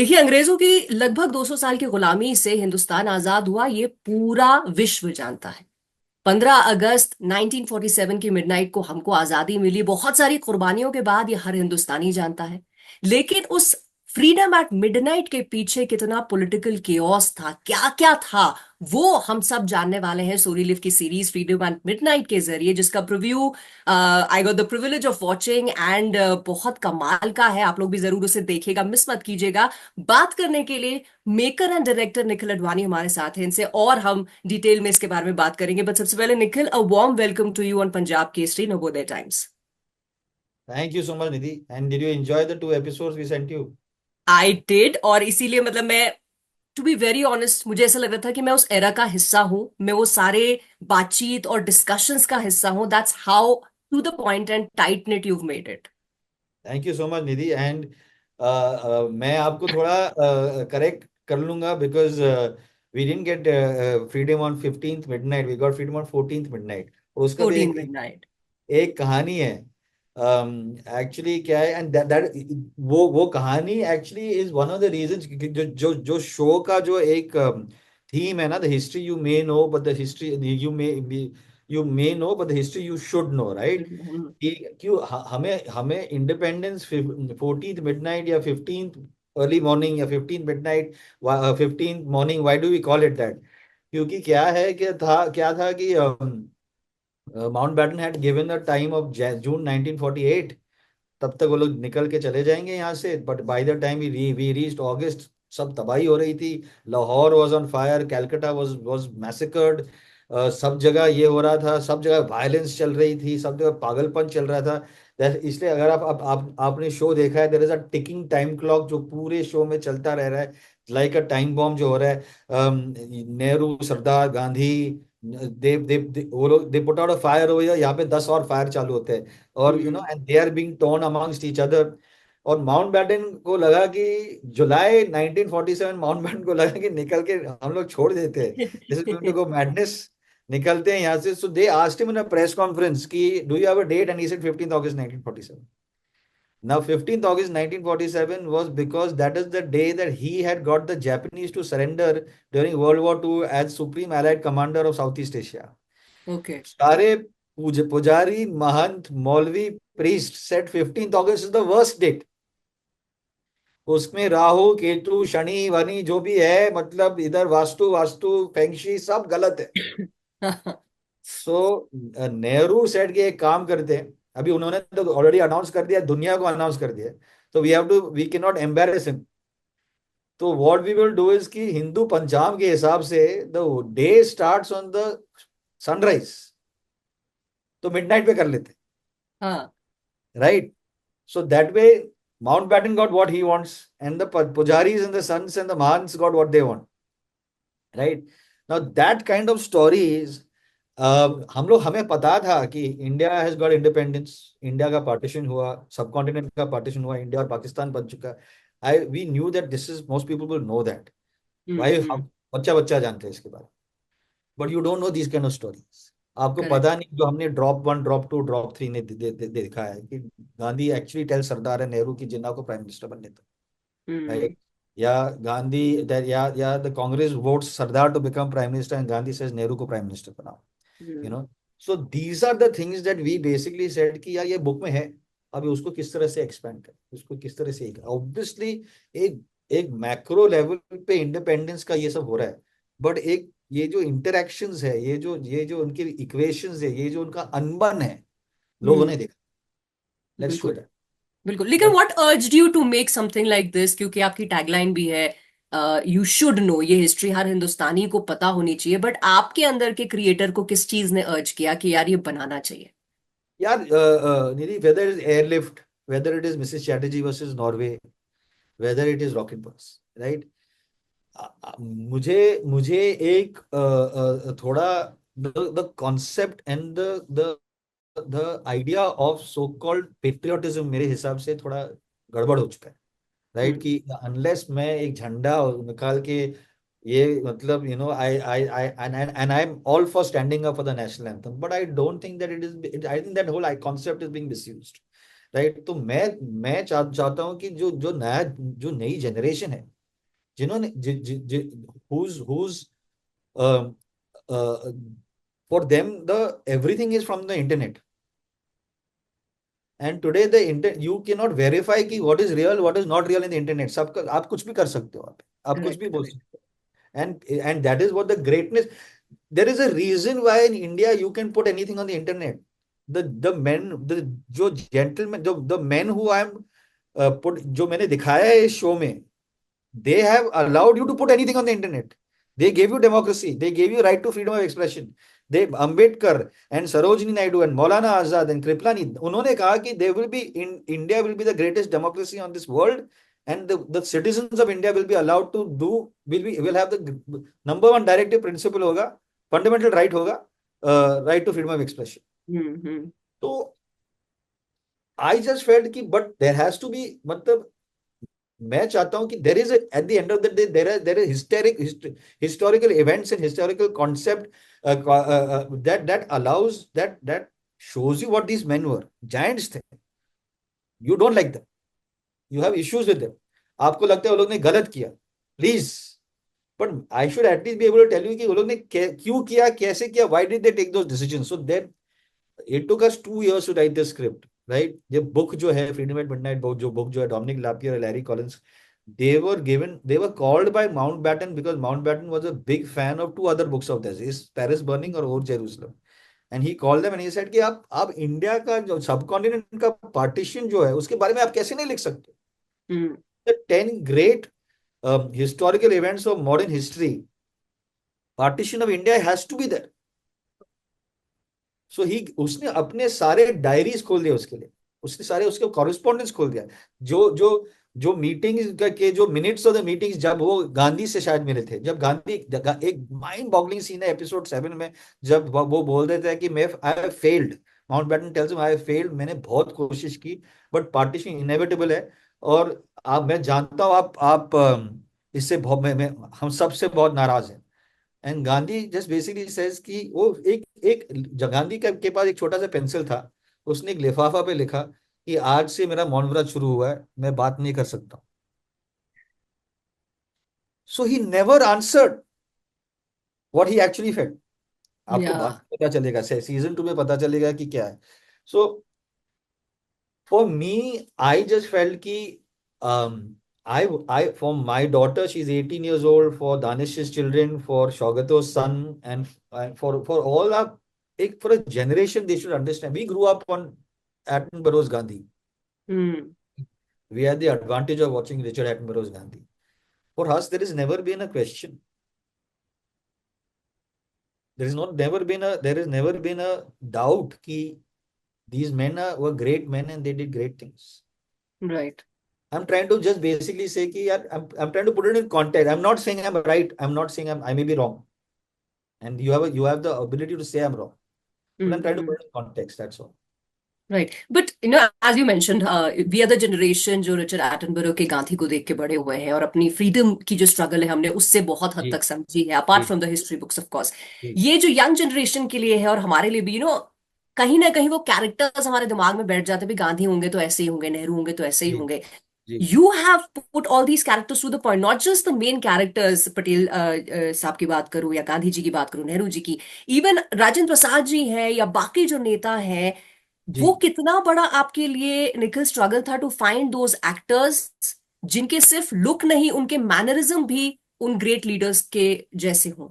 देखिए, अंग्रेजों की लगभग 200 साल की गुलामी से हिंदुस्तान आजाद हुआ, ये पूरा विश्व जानता है। 15 अगस्त 1947 की मिडनाइट को हमको आजादी मिली, बहुत सारी कुर्बानियों के बाद, ये हर हिंदुस्तानी जानता है। लेकिन उस फ्रीडम एट मिडनाइट के पीछे कितना पॉलिटिकल केओस था, क्या क्या था, वो हम सब जानने वाले हैं सोनी लिव की सीरीज फ्रीडम एट मिडनाइट के जरिए, जिसका preview I got the privilege of watching and बहुत कमाल का है। आप लोग भी जरूर उसे देखिएगा, मिस मत कीजिएगा। बात करने के लिए maker and director Nikhil Advani हमारे साथ हैं, इनसे और हम डिटेल में इसके बारे में बात करेंगे। बट सबसे पहले Nikhil, a warm welcome to you on Punjab Kesari Navodaya times. Thank you so much, Nidhi. And did you enjoy the 2 episodes we sent you? I did, और इसीलिए मतलब मैं, टू बी वेरी ऑनेस्ट, मुझे ऐसा लग रहा था कि मैं उस एरा का हिस्सा हूं, मैं वो सारे बातचीत और डिस्कशंस का हिस्सा हूं। That's how to the point and tight net you made it. Thank you so much, Nidhi. And मैं आपको थोड़ा करेक्ट कर लूंगा because we didn't get freedom on 15th midnight. We got freedom on 14th midnight. और उसका भी 14 एक midnight. एक कहानी है। एक्चुअली क्या है एंड दैट वो कहानी actually is one of the reasons, जो जो जो शो का जो एक थीम है ना, the history you may know but the history you may know but the history you should know, right? कि क्यों हमें हमें इंडिपेंडेंस 14th मिडनाइट या 15th अर्ली मॉर्निंग या 15th midnight, 15th morning, why do we call it that? क्योंकि क्या था कि Mountbatten had given the time of June 1948। तब तक वो लोग निकल के चले जाएंगे यहाँ से, but by the time we reached August, सब तबाही हो रही थी। Lahore was on fire, Calcutta was massacred. सब जगह ये हो रहा था, सब जगह वायलेंस चल रही थी, सब जगह पागलपन चल रहा था। इसलिए अगर आपने शो देखा है, there is a ticking time clock जो पूरे शो में चलता रह रहा है, लाइक अ टाइम बॉम्ब जो हो रहा है। नेहरू, सरदार, गांधी, वो लोग they put out a fire हो, यहाँ पे 10 और फायर चालू होते हैं, और and they are being torn amongst each other. और माउंटबेटन को लगा कि जुलाई 1947, माउंटबेटन को लगा कि निकल के हम लोग छोड़ देते हैं, this is going to go madness, निकलते हैं यहाँ से। So they asked him in a press conference कि do you have a date, and he said 15th August 1947. Now 15th August 1947 was because that is the day that he had got the Japanese to surrender during World War II as Supreme Allied Commander of Southeast Asia. Okay. सारे पुजारी, महंत, मौलवी, priest said 15th August is the worst date. उसमें राहु, केतु, शनि, वनी जो भी है, मतलब इधर वास्तु वास्तु फेंगशी सब गलत है। सो नेहरू सेट के एक काम करते हैं, अभी उन्होंने तो ऑलरेडी अनाउंस कर दिया, दुनिया को अनाउंस कर दिया, तो we can not embarrass him. तो what we will do is कि हिंदू पंचांग के हिसाब से the day starts on the sunrise, तो मिडनाइट पे कर लेते, हाँ। Right? So that way, Mountbatten got what he wants, and the pujaris and the sons and the mahants got what they want, right? Now that kind of stories, हम लोग, हमें पता था कि India has got independence, India का partition हुआ, सब continent का पार्टीशन हुआ, इंडिया और पाकिस्तान बन चुका। I we knew that, this is most people will know that, भाई हम्म। हम बच्चा बच्चा जानते हैं इसके बारे में, but you don't know these kind of stories. आपको करेक्ट। पता नहीं जो हमने ड्रॉप 1, ड्रॉप 2, ड्रॉप 3 ने देखा है कि गांधी एक्चुअली टेल सरदार है नेहरू की जिन्ना को प्राइम मिनिस्टर बनने दो, हम्म। right? या गांधी, या the Congress votes Sardar to become prime minister and Gandhi says Nehru को प्राइम मिनिस्टर बनाओ, you hmm. No. So these are the things that we basically said कि यार ये बुक में है, अभी उसको किस तरह से एक्सपेंड करें, उसको किस तरह से, ऑब्वियसली एक एक मैक्रो लेवल पे इंडिपेंडेंस का ये सब हो रहा है, बट एक ये जो इंटरेक्शंस है, ये जो उनके इक्वेशंस है, ये जो उनका अनबन है, लोगों ने हम्म। देखा। लेट्स डू बिल्कुल। दैट। बिल्कुल, लेकिन let's what urged you to make something like this, क्योंकि आपकी टैगलाइन भी है यू शुड नो, ये हिस्ट्री हर हिंदुस्तानी को पता होनी चाहिए। बट आपके अंदर के क्रिएटर को किस चीज ने अर्ज किया कि यार ये बनाना चाहिए? यार, Nidhi, whether is Airlift, whether it is Mrs Chatterjee versus Norway, whether it is Rocket Boys, right? मुझे एक थोड़ा the concept and the idea of so called patriotism मेरे हिसाब से थोड़ा गड़बड़ हो चुका है, राइट? हम्म। कि अनलेस मैं एक झंडा निकाल के, ये मतलब I I I and I am all for standing up for the national anthem, but I don't think that it is, I think that whole concept is being misused, right? तो मैं चाहता हूँ कि जो जो नया जो नई जनरेशन है, जिन्होंने who's uh, for them the everything is from the internet. And today the internet, you cannot verify कि what is real, what is not real in the internet. सबका आप कुछ भी कर सकते हो, आप कुछ भी करेक्ट, बोल करेक्ट। सकते हो. And that is what the greatness. There is a reason why in India you can put anything on the internet. The men, the जो gentlemen, the men who I am put, जो मैंने दिखाया है इस show में, they have allowed you to put anything on the internet. They gave you democracy. They gave you right to freedom of expression. They Ambedkar and Sarojini Naidu and Maulana Azad and Kriplani, उन्होंने कहा कि they will be in India will be the greatest democracy on this world, and the citizens of India will be allowed to do will have the number one directive principle होगा, fundamental right होगा, right to freedom of expression. हम्म। तो I just felt कि but there has to be, मतलब मैं चाहता हूं कि there is at the end of the day there is historical events and historical concept that allows that shows you what these men were. Giants थे. You don't like them. You have issues with them. आपको लगता है वो लोग ने गलत किया, please, but I should at least be able to tell you कि वो लोग ने क्यों किया, कैसे किया, why did they take those decisions. So then it took us 2 years to write the script, right. ये बुक जो है फ्रीडम एट मिडनाइट, बुक जो है डोमिनिक लापियर और Larry Collins, they were called by Mountbatten because Mountbatten was a big fan of two other books of theirs, is Paris Burning और Old Jerusalem. And he called them and he said कि आप India का जो सब continent का partition जो है उसके बारे में आप कैसे नहीं लिख सकते. हम्म। The 10 great historical events of modern history, partition of India has to be there. सो ही उसने अपने सारे डायरीज खोल दिए उसके लिए, उसने सारे उसके कॉरेस्पॉन्डेंस खोल दिया. जो जो जो मीटिंग्स के जो मिनट्स ऑफ द मीटिंग्स, जब वो गांधी से शायद मिले थे, जब गांधी, एक माइंड बॉगलिंग सीन है एपिसोड 7 में, जब वो बोल देते हैं कि मैं I have failed, Mountbatten tells him I have failed, मैंने बहुत कोशिश की बट पार्टीशन इनएविटेबल है. और आप, मैं जानता हूँ आप इससे बहुत हम सबसे बहुत नाराज हैं. And Gandhi just basically says कि वो एक एक गांधी के पास एक छोटा सा पेंसिल था, उसने एक लिफाफा पे लिखा कि आज से मेरा मौन व्रत शुरू हुआ है, मैं बात नहीं कर सकता. So he never answered what he actually felt. आपको या बाद में पता चलेगा, सीजन 2 में पता चलेगा कि क्या है. So for me, I just felt कि I for my daughter, she's 18 years old, for Danish's children, for Shogato's son, and for all our, for a generation, they should understand. We grew up on Attenborough's Gandhi. Hmm. We had the advantage of watching Richard Attenborough's Gandhi. For us, there has never been a question. There has never been a doubt कि these men were great men and they did great things. Right. I'm trying to just basically say कि यार, I'm trying to put it in context. I'm not saying I'm right. I'm not saying I may be wrong. And you have the ability to say I'm wrong. But I'm trying to hmm. put it in context. That's all. Right, but as you mentioned, we are the generation जो Richard Attenborough के गांधी को देख के बड़े हुए हैं, और अपनी फ्रीडम की जो स्ट्रगल है हमने उससे बहुत हद जी तक समझी है, अपार्ट जी from the history books of course. जी ये जो यंग जनरेशन के लिए है और हमारे लिए भी, कहीं ना कहीं वो कैरेक्टर्स हमारे दिमाग में बैठ जाते हैं, भी गांधी होंगे तो ऐसे ही होंगे, नेहरू होंगे तो ऐसे ही जी होंगे. जी You have put all these characters to the point, not just the main characters. Patel साहब की बात करूं या गांधी जी की बात करूं, नेहरू जी की, इवन राजेंद्र प्रसाद जी हैं या बाकी जो नेता हैं, जी. वो कितना बड़ा आपके लिए निखिल स्ट्रगल था टू फाइंड दोज एक्टर्स जिनके सिर्फ लुक नहीं, उनके मैनरिज्म भी उन ग्रेट लीडर्स के जैसे हों.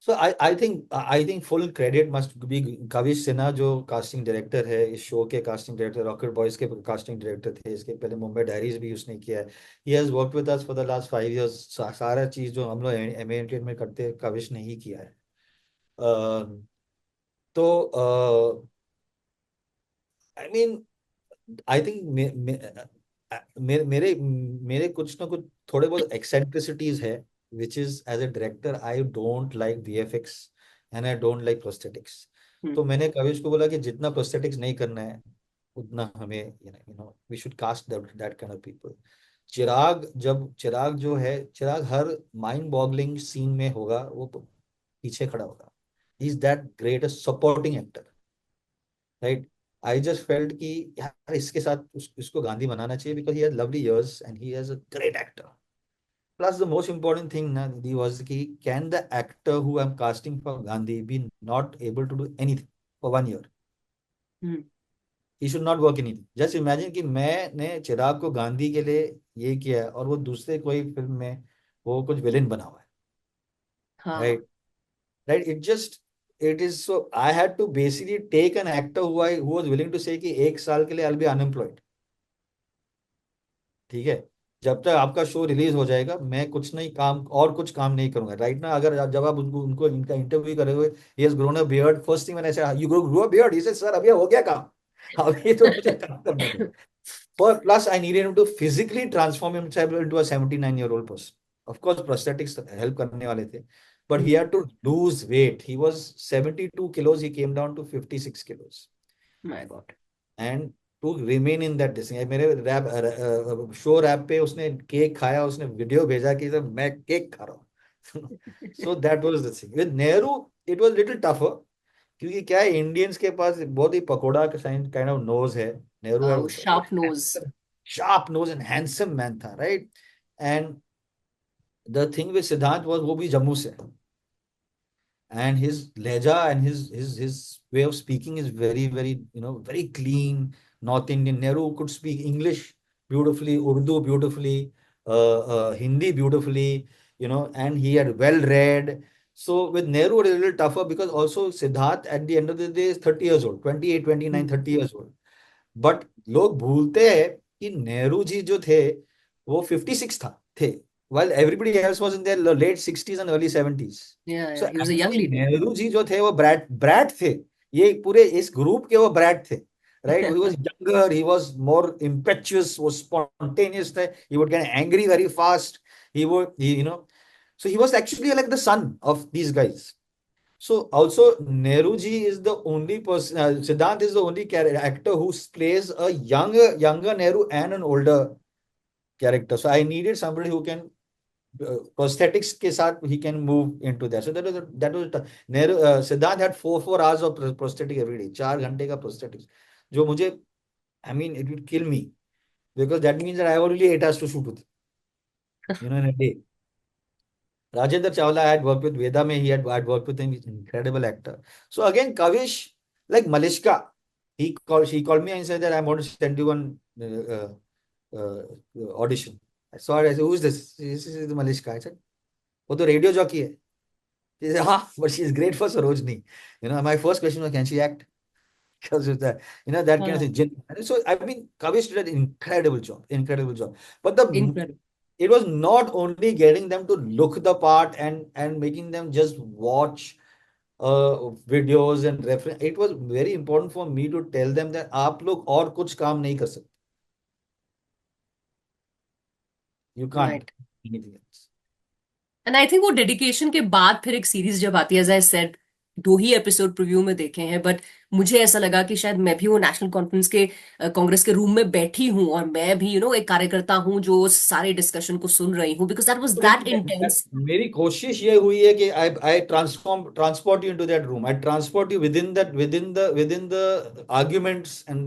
So I think full credit must be Kavish Sinha, जो कास्टिंग डायरेक्टर है इस शो के, कास्टिंग डायरेक्टर रॉकेट बॉयज के कास्टिंग डायरेक्टर थे, इसके पहले मुंबई डायरीज भी उसने किया है. He has worked with us for the last 5 years. सारा चीज जो हम लोग एम में करते हैं कविश ने ही किया है. तो आई मीन, आई थिंक मेरे मेरे कुछ ना कुछ थोड़े बहुत एक्सेंट्रिसिटीज है, which is as a director I don't like VFX and I don't like prosthetics. तो मैंने कविश को बोला कि जितना प्रोस्थेटिक्स नहीं करना है उतना हमें, we should cast that kind of people. Chirag जो है, चिराग हर माइंड बॉगलिंग सीन में होगा, वो पीछे खड़ा होगा. Is that great supporting actor, right. I just felt कि यार इसके साथ इसको गांधी बनाना चाहिए because he has lovely years and he has a great actor. Plus, the most important thing na, was ki, can the actor who I'm casting for Gandhi be not able to do anything for 1 year? Hmm. He should not work anything. Just imagine कि मैंने चिराग को गांधी के लिए ये किया है और वो दूसरे कोई फिल्म में वो कुछ विलेन बना हुआ है, हाँ। right? Right? It is so I had to basically take an actor who was willing to say कि 1 साल के लिए I'll be unemployed. ठीक है, जब तक आपका शो रिलीज हो जाएगा मैं कुछ नहीं काम और कुछ काम नहीं करूंगा राइट ना। अगर जब आप उनको उनको इनका इंटरव्यू करोगे, he has grown a beard, first thing मैंने ऐसे, you grow a beard, he said sir अभी हो गया काम, अभी तो मुझे काम करने दो। पर plus I needed him to physically transform himself into a 79-year-old person. Of course prosthetics help करने वाले थे, but he had to lose weight. He was 72 kilos, he came down to 56 kilos. My god. And to remain in that डिसिंग, मेरे wrap show wrap पे उसने cake खाया, उसने video भेजा कि सर मैं केक खा रहा हूँ। So that was the thing with Nehru. It was little tougher, क्योंकि क्या है, इंडियंस के पास बहुत ही पकोड़ा काइंड ऑफ नोज है। नेहरू हाँ, वो sharp nose. Sharp nose and handsome man था, right? And the thing with Siddhant was वो भी जम्मू से, and his leja and his way of speaking is very very clean North Indian. Nehru could speak English beautifully, Urdu beautifully, Hindi beautifully, and he had well read. So with Nehru it was a little tougher because also Siddharth at the end of the day is 30 years old, 28, 29, 30 years old. But लोग भूलते हैं कि नेहरू जी जो थे वो 56 थे, while everybody else was in their late 60s and early 70s. या So he was a young actually leader. Nehru ji जो थे वो ब्रैट ब्रैट थे, ये पूरे इस ग्रुप के वो ब्रैट थे, right? He was younger, he was more impetuous, was spontaneous थे, he would get angry very fast, so he was actually like the son of these guys. So also Nehruji is the only person, Siddhant is the only actor who plays a younger Nehru and an older character. So I needed somebody who can prosthetics ke saath he can move into that. So Nehru, Siddhant had 4 hours of prosthetic every day, 4 घंटे का prosthetics. जो मुझे, I mean, it would kill me because that means that I have only 8 hours to shoot with, in a day. Rajendra Chawla, I had worked with Veda Mein, I had worked with him, he's an incredible actor. So again, Kavish, like Malishka, she called me and said that I want to send you one uh, audition. So I said, who's this? This is the Malishka. I said, वो तो radio jockey है. She said, but she's great for Sarojini. My first question was, can she act? Because of that, that kind of हाँ, thing. So I mean, Kavish did an incredible job, incredible job. But it was not only getting them to look the part and making them just watch videos and reference. It was very important for me to tell them that आप लोग और कुछ काम नहीं कर सकते. You can't write. anything else. And I think वो dedication के बाद फिर एक सीरीज जब आती है, एज आई सेड, 2 ही एपिसोड प्रीव्यू में देखे हैं, बट मुझे ऐसा लगा कि शायद मैं भी वो नेशनल कॉन्फ्रेंस के कांग्रेस के रूम में बैठी हूँ और मैं भी एक कार्यकर्ता हूँ जो सारे डिस्कशन को सुन रही हूँ, because that was that intense. मेरी कोशिश ये हुई है कि I transport you into that room. I transport you within the arguments and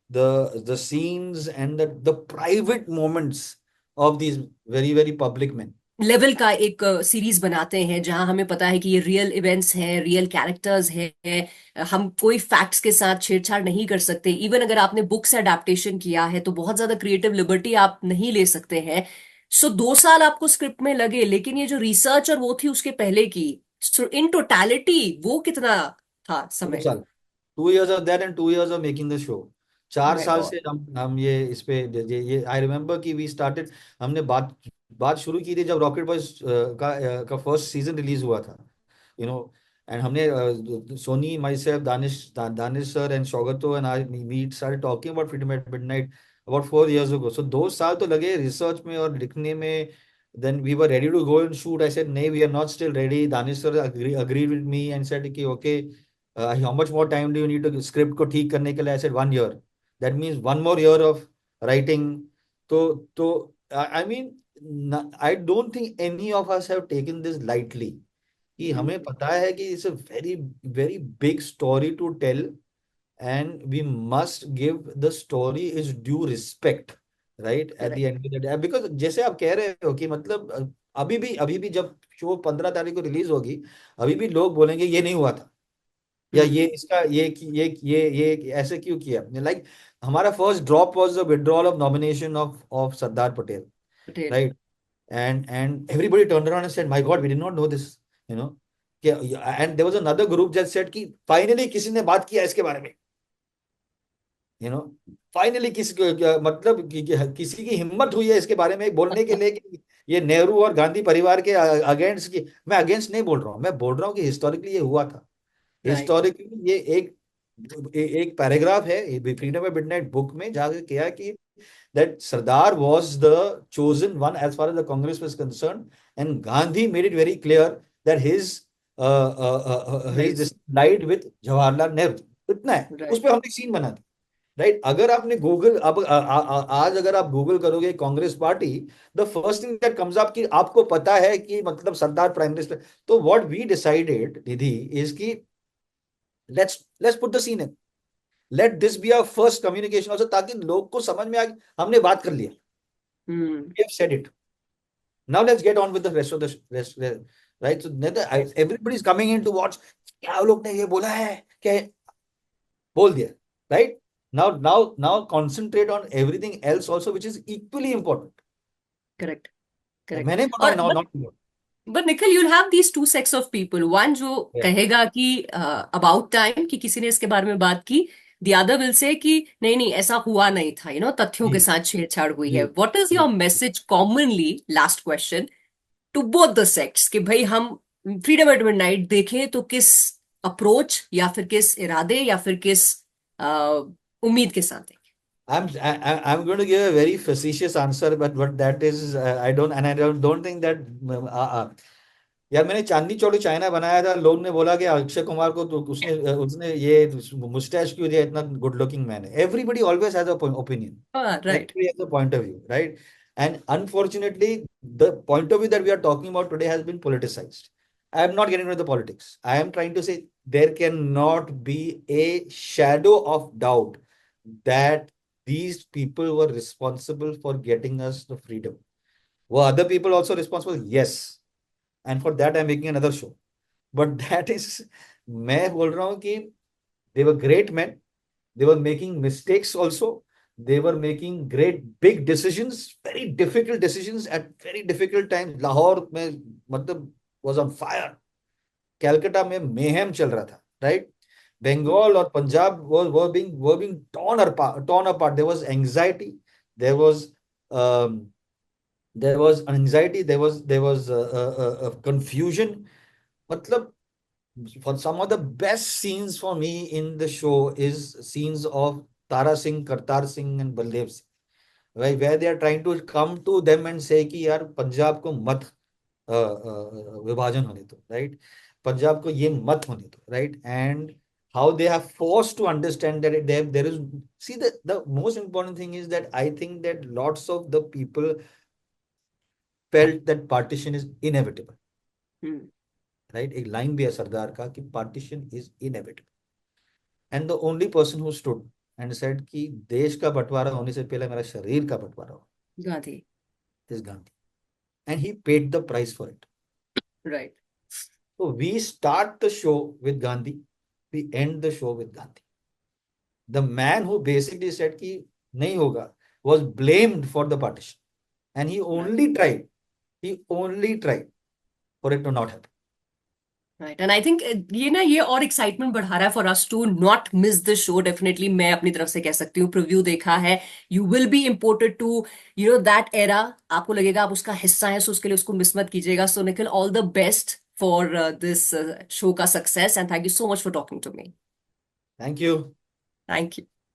the scenes and the private moments of these very very public men. Level का एक series बनाते हैं जहां हमें पता है कि ये रियल इवेंट्स हैं, रियल कैरेक्टर्स हैं, हम कोई फैक्ट्स के साथ छेड़छाड़ नहीं कर सकते। इवन अगर आपने बुक से अडेप्टेशन किया है तो बहुत ज्यादा क्रिएटिव लिबर्टी आप नहीं ले सकते हैं। सो 2 साल आपको स्क्रिप्ट में लगे, लेकिन ये जो रिसर्च और वो थी उसके पहले की, सो इन टोटैलिटी वो कितना था दो समय? साल 2 years of that and 2 years of making the show. 4 साल माय से हम ये इस पे ये आई रिमेम्बर कि वी स्टार्टेड, हमने बात बात शुरू की थी जब रॉकेट बॉयज का फर्स्ट सीजन रिलीज हुआ था, यू नो एंड हमने Sony, myself, Danish sir and Saugata and I we started talking about Freedom at Midnight about 4 years ago. So 2 साल तो लगे रिसर्च में और लिखने में. Then we were ready to go and shoot. I said, "No, we are not still ready." Danish sir agreed with me and said, "Okay, okay. How much more time do you need to script को ठीक करने के लिए?" I said 1 year. That means one more year of writing. तो I mean, I don't think any of us have taken this lightly. कि हमें God. पता है कि it's a very very big story to tell and we must give the story its due respect. Right at the correct. End of the day, because जैसे आप कह रहे हो कि मतलब अभी भी जब शो 15 तारीख को रिलीज होगी, अभी भी लोग बोलेंगे ये नहीं हुआ था, या ये हम्म। इसका ये ऐसे क्यों किया, लाइक हमारा first drop was the withdrawal of nomination of Sardar Patel, Patel. Right, and everybody turned around and said my god we did not know this, you know, and there was another group that said कि finally किसी ने बात किया इसके बारे में, you know, finally मतलब किसी की हिम्मत हुई है इसके बारे में बोलने के लिए कि ये नेहरू और गांधी परिवार के अगेंस्ट की, मैं अगेंस्ट नहीं बोल रहा हूँ, मैं बोल रहा हूँ कि हिस्टोरिकली ये हुआ था, राइट। हिस्टोरिकली ये एक पैराग्राफ है फ्रीडम ऑफ मिडनाइट बुक में जहाँ किया कि that Sardar was the chosen one as far as the Congress was concerned, and Gandhi made it very clear that his nice. this died with Jawaharlal Nehru. इतना है, उस right. पे हमने scene बना दी, राइट। अगर आपने गूगल अब आज अगर आप गूगल करोगे Congress party, the first thing that comes up कि आपको पता है कि मतलब सरदार प्राइम मिनिस्टर, तो what we decided Nidhi is कि let's put the scene in, let this be our first communication also, ताकि लोग को समझ में आ हमने बात कर लिया, हम्म। we have said it. Now let's get on with the rest of the rest, right? So everybody is coming in to watch. क्या लोग ने ये बोला है, क्या बोल दिया, right? Now concentrate on everything else also, which is equally important. Correct. Correct. मैंने बोला और now not you. But Nikhil, you'll have these two sets of people, one जो Yeah. कहेगा कि अबाउट टाइम कि किसी ने इसके बारे में बात की, the other will say कि नहीं नहीं ऐसा हुआ नहीं था, तथ्यों जी के साथ छेड़छाड़ हुई जी है। व्हाट इज जी। Your message commonly, last question, to both the sects कि भाई हम फ्रीडम एट मिडनाइट देखें तो किस अप्रोच या फिर किस इरादे या फिर किस उम्मीद के साथ देखें? I'm going to give a very facetious answer, but what that is, I don't, and I don't think that यार मैंने चांदनी चौड़ी चाइना बनाया था, लोग ने बोला कि अक्षय कुमार को तो उसने उसने ये मुस्टैच क्यों दिया, इतना गुड लुकिंग मैन है, everybody always has a opinion, right. everybody has a point of view, right? And unfortunately the point of view that we are talking about today has been politicized. I am not getting into the politics. I am trying to say there cannot be a shadow of doubt that these people were responsible for getting us the freedom. Were other people also responsible? Yes. And for that, I'm making another show. But that is, मैं बोल रहा हूँ कि they were great men. They were making mistakes also. They were making great big decisions, very difficult decisions at very difficult times. Lahore में मतलब was on fire. Calcutta में mayhem चल रहा था, right? Bengal or Punjab were being torn apart. There was anxiety. There was um, there was anxiety. There was confusion. मतलब for some of the best scenes for me in the show is scenes of Tara Singh, Kartar Singh, and Baldev Singh, right? Where they are trying to come to them and say कि यार पंजाब को मत विभाजन होने दो, right? Punjab को ये मत होने दो, right? And how they are forced to understand that there is, see, the most important thing is that I think that lots of the people felt that partition is inevitable, right? एक line भी है सरदार का कि partition is inevitable, and the only person who stood and said कि देश का बंटवारा होने से पहले मेरा शरीर का बंटवारा हो, Gandhi. is Gandhi, and he paid the price for it. Right. So we start the show with Gandhi, we end the show with Gandhi. The man who basically said कि नहीं होगा was blamed for the partition, and he only tried for it to not happen. Right. And I think ये ना, ये और excitement बढ़ा रहा है for us to not miss the show. Definitely मैं अपनी तरफ से कह सकती हूँ, प्रीव्यू देखा है, you will be imported to that era. आपको लगेगा आप उसका हिस्सा है, सो उसके लिए उसको मिस मत कीजिएगा। So Nikhil, all the best for this show का success, and thank you so much for talking to me. Thank you. Thank you.